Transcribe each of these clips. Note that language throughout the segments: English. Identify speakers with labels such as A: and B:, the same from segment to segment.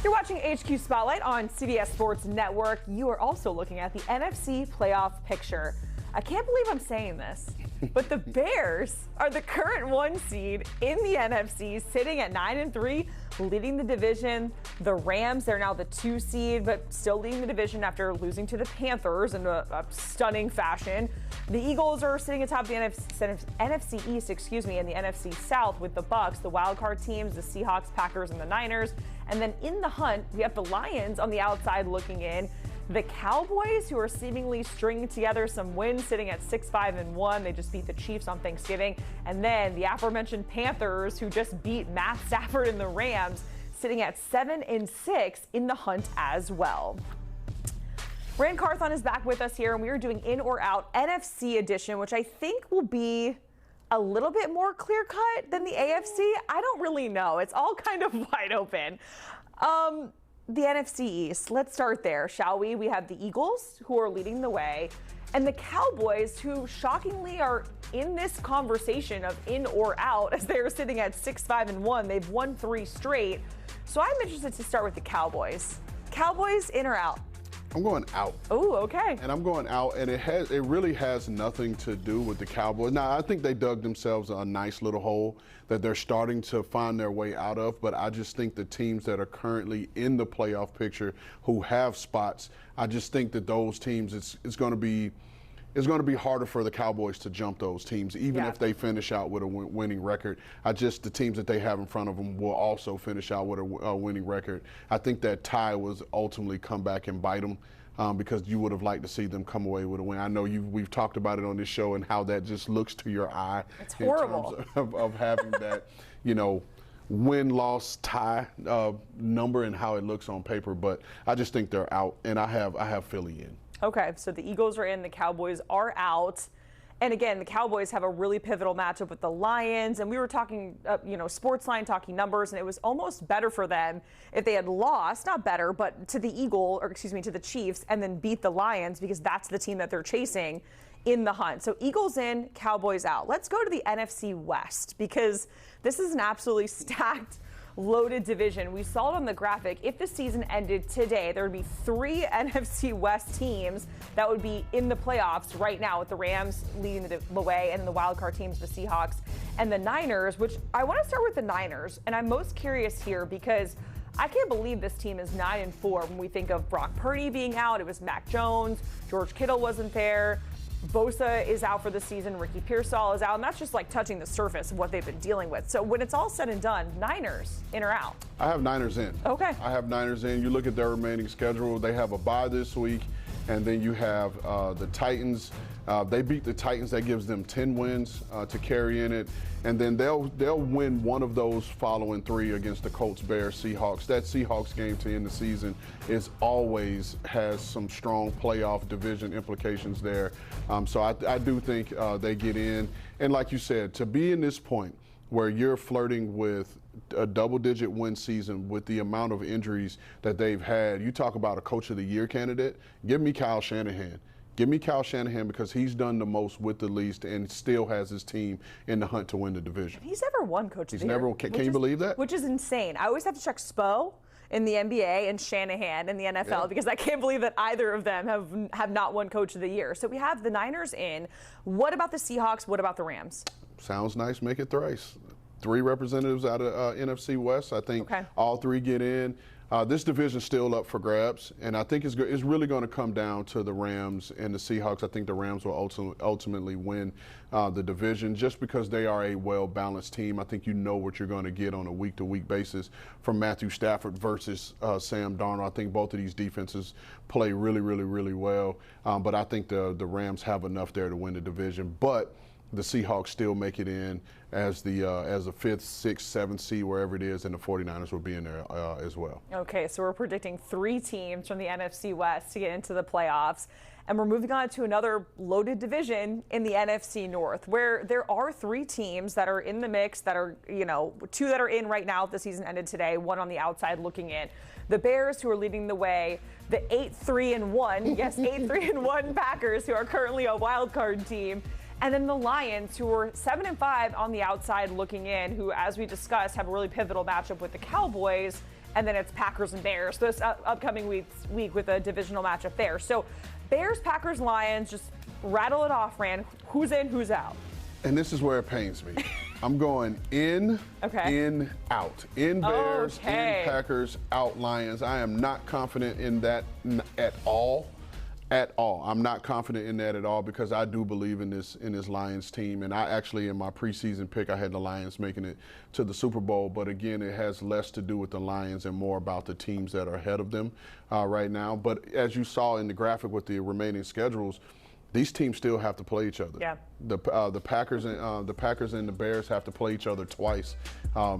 A: You're watching HQ Spotlight on CBS Sports Network. You are also looking at the NFC Playoff Picture. I can't believe I'm saying this, but the Bears are the current 1 seed in the NFC, sitting at 9-3, leading the division. The Rams, they're now the 2 seed, but still leading the division after losing to the Panthers in a stunning fashion. The Eagles are sitting atop the NFC East, and the NFC South with the Bucks, the wildcard teams, the Seahawks, Packers, and the Niners. And then in the hunt, we have the Lions on the outside looking in. The Cowboys, who are seemingly stringing together some wins, sitting at 6-5-1. They just beat the Chiefs on Thanksgiving. And then the aforementioned Panthers, who just beat Matt Stafford and the Rams, sitting at 7-6 in the hunt as well. Rand Carthon is back with us here, and we are doing In or Out NFC edition, which I think will be a little bit more clear-cut than the AFC. I don't really know. It's all kind of wide open. The NFC East, let's start there, shall we? We have the Eagles, who are leading the way, and the Cowboys, who shockingly are in this conversation of in or out, as they're sitting at 6-5-1. They've won 3 straight. So I'm interested to start with the Cowboys. Cowboys, in or out?
B: I'm going out.
A: Oh, okay.
B: And I'm going out, and it really has nothing to do with the Cowboys. Now, I think they dug themselves a nice little hole that they're starting to find their way out of, but I just think the teams that are currently in the playoff picture who have spots, I just think that those teams, it's going to be harder for the Cowboys to jump those teams, even if they finish out with a winning record. The teams that they have in front of them will also finish out with a winning record. I think that tie was ultimately come back and bite them because you would have liked to see them come away with a win. I know we've talked about it on this show and how that just looks to your eye.
A: It's horrible.
B: In terms of having that, win-loss tie number and how it looks on paper. But I just think they're out, and I have Philly in.
A: Okay, so the Eagles are in, the Cowboys are out. And again, the Cowboys have a really pivotal matchup with the Lions. And we were talking, Sportsline talking numbers, and it was almost better for them if they had lost, not better, but to the Chiefs, and then beat the Lions, because that's the team that they're chasing in the hunt. So Eagles in, Cowboys out. Let's go to the NFC West, because this is an absolutely stacked, loaded division. We saw it on the graphic. If the season ended today, there would be 3 NFC West teams that would be in the playoffs right now, with the Rams leading the way, and the wildcard teams, the Seahawks and the Niners, which I want to start with the Niners. And I'm most curious here because I can't believe this team is 9-4 when we think of Brock Purdy being out. It was Mac Jones. George Kittle wasn't there. Bosa is out for the season. Ricky Pearsall is out. And that's just like touching the surface of what they've been dealing with. So when it's all said and done, Niners, in or out?
B: I have Niners in.
A: Okay.
B: I have Niners in. You look at their remaining schedule. They have a bye this week. And then you have the Titans. They beat the Titans. That gives them 10 wins to carry in it. And then they'll win one of those following 3 against the Colts, Bears, Seahawks. That Seahawks game to end the season always has some strong playoff division implications there. So I do think they get in. And like you said, to be in this point where you're flirting with a double-digit win season with the amount of injuries that they've had, you talk about a Coach of the Year candidate, give me Kyle Shanahan. Give me Kyle Shanahan, because he's done the most with the least and still has his team in the hunt to win the division.
A: He's never won Coach of the Year.
B: Can you believe that?
A: Which is insane. I always have to check Spo in the NBA and Shanahan in the NFL because I can't believe that either of them have not won Coach of the Year. So we have the Niners in. What about the Seahawks? What about the Rams?
B: Sounds nice. Make it thrice. 3 representatives out of NFC West. I think all 3 get in. This division's still up for grabs, and I think it's really going to come down to the Rams and the Seahawks. I think the Rams will ultimately win the division just because they are a well-balanced team. I think you know what you're going to get on a week-to-week basis from Matthew Stafford versus Sam Darnold. I think both of these defenses play really, really, really well, but I think the Rams have enough there to win the division. But the Seahawks still make it in as the 5th, 6th, 7th seed, wherever it is, and the 49ers will be in there as well.
A: Okay, so we're predicting 3 teams from the NFC West to get into the playoffs. And we're moving on to another loaded division in the NFC North, where there are 3 teams that are in the mix that are, 2 that are in right now if the season ended today, 1 on the outside looking in. The Bears, who are leading the way, the 8-3-1, yes, 8-3-1 Packers, who are currently a wild card team, and then the Lions, who were 7-5 on the outside looking in, who, as we discussed, have a really pivotal matchup with the Cowboys. and then it's Packers and Bears this upcoming week with a divisional matchup there. So Bears, Packers, Lions, just rattle it off, Rand. Who's in, who's out?
B: And this is where it pains me. I'm going in, in, out. In Bears, in Packers, out Lions. I am not confident in that at all. At all. I'm not confident in that at all because I do believe in this Lions team. And I actually, in my preseason pick, I had the Lions making it to the Super Bowl. But again, it has less to do with the Lions and more about the teams that are ahead of them right now. But as you saw in the graphic with the remaining schedules, these teams still have to play each other.
A: Yeah.
B: The Packers and the Bears have to play each other twice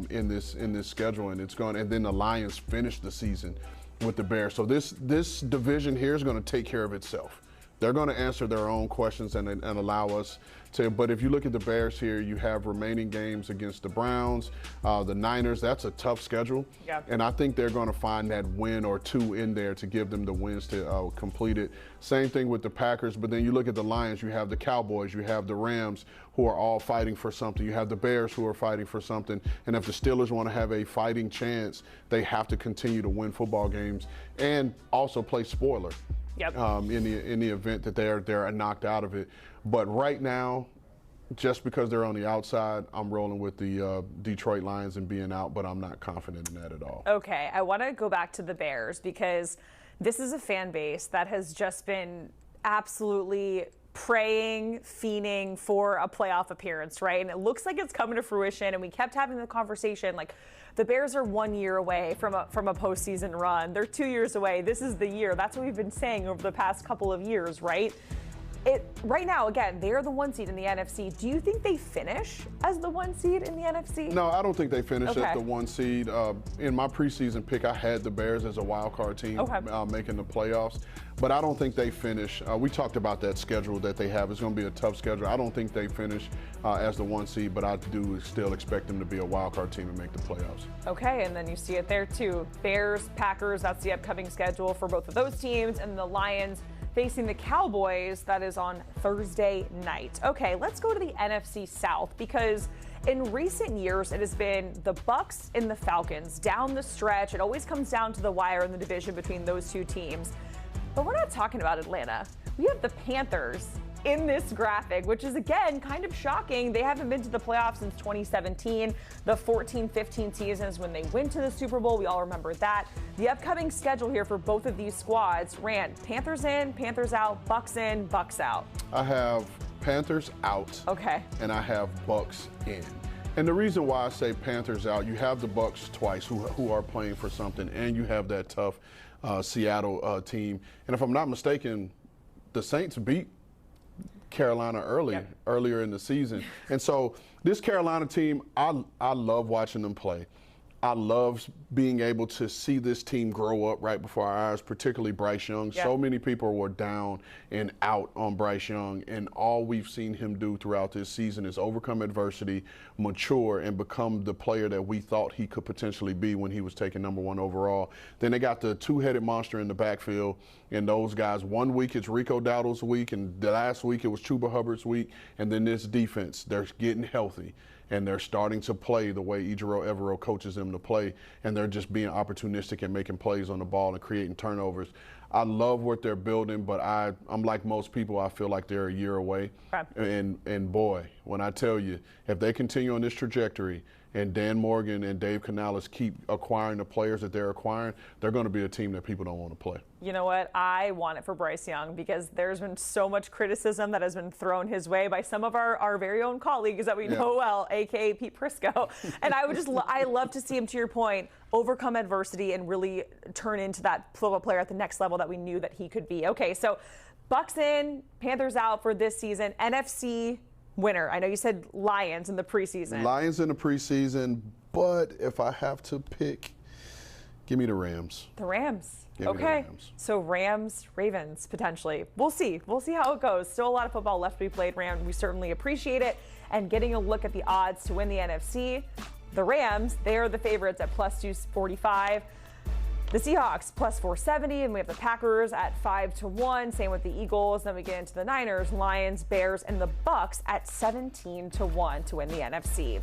B: in this schedule, and and then the Lions finish the season with the Bears. So this division here is going to take care of itself. They're going to answer their own questions and allow us to. But if you look at the Bears here, you have remaining games against the Browns, the Niners. That's a tough schedule.
A: Yeah. And
B: I think they're going to find that win or two in there to give them the wins to complete it. Same thing with the Packers. But then you look at the Lions, you have the Cowboys, you have the Rams who are all fighting for something. You have the Bears who are fighting for something. And if the Steelers want to have a fighting chance, they have to continue to win football games and also play spoiler.
A: Yep.
B: In the event that they're knocked out of it. But right now, just because they're on the outside, I'm rolling with the Detroit Lions and being out, but I'm not confident in that at all.
A: Okay, I want to go back to the Bears because this is a fan base that has just been absolutely praying, fiending for a playoff appearance, right? And it looks like it's coming to fruition, and we kept having the conversation like, the Bears are 1 year away from a postseason run. They're 2 years away. This is the year. That's what we've been saying over the past couple of years, right? Right now, again, they're the 1 seed in the NFC. Do you think they finish as the 1 seed in the NFC?
B: No, I don't think they finish as the 1 seed. In my preseason pick, I had the Bears as a wild card team making the playoffs, but I don't think they finish. We talked about that schedule that they have. It's going to be a tough schedule. I don't think they finish as the 1 seed, but I do still expect them to be a wild card team and make the playoffs. Okay,
A: and then you see it there too. Bears, Packers, that's the upcoming schedule for both of those teams, and the Lions facing the Cowboys. That is on Thursday night. Okay, let's go to the NFC South because in recent years it has been the Bucs and the Falcons down the stretch. It always comes down to the wire in the division between those two teams. But we're not talking about Atlanta. We have the Panthers in this graphic, which is, again, kind of shocking. They haven't been to the playoffs since 2017. The 14-15 seasons when they went to the Super Bowl. We all remember that. The upcoming schedule here for both of these squads, Rand, Panthers in, Panthers out, Bucs in, Bucs out.
B: I have Panthers out.
A: Okay.
B: And I have Bucs in. And the reason why I say Panthers out, you have the Bucs twice who are playing for something, and you have that tough Seattle team. And if I'm not mistaken, the Saints beat Carolina earlier in the season. And so this Carolina team, I love watching them play. I love being able to see this team grow up right before our eyes, particularly Bryce Young. Yeah. So many people were down and out on Bryce Young, and all we've seen him do throughout this season is overcome adversity, mature, and become the player that we thought he could potentially be when he was taken #1 overall. Then they got the two-headed monster in the backfield, and those guys, 1 week it's Rico Dowdle's week, and the last week it was Chuba Hubbard's week, and then this defense, they're getting healthy. And they're starting to play the way Ejiro Evero coaches them to play, and they're just being opportunistic and making plays on the ball and creating turnovers. I love what they're building, but I'm like most people, I feel like they're a year away. Right. And boy, when I tell you, if they continue on this trajectory and Dan Morgan and Dave Canales keep acquiring the players that they're acquiring, they're going to be a team that people don't want to play.
A: You know what? I want it for Bryce Young because there's been so much criticism that has been thrown his way by some of our very own colleagues that we know well, a.k.a. Pete Prisco. And I love to see him, to your point, overcome adversity and really turn into that football player at the next level that we knew that he could be. Okay, so Bucs in, Panthers out for this season. NFC winner. I know you said Lions in the preseason.
B: Lions in the preseason, but if I have to pick, give me the Rams.
A: The Rams. Okay. So Rams, Ravens, potentially. We'll see. We'll see how it goes. Still a lot of football left to be played, Rams. We certainly appreciate it. And getting a look at the odds to win the NFC, the Rams, they are the favorites at +245. The Seahawks +470, and we have the Packers at 5-1. Same with the Eagles. Then we get into the Niners, Lions, Bears, and the Bucs at 17-1 to win the NFC.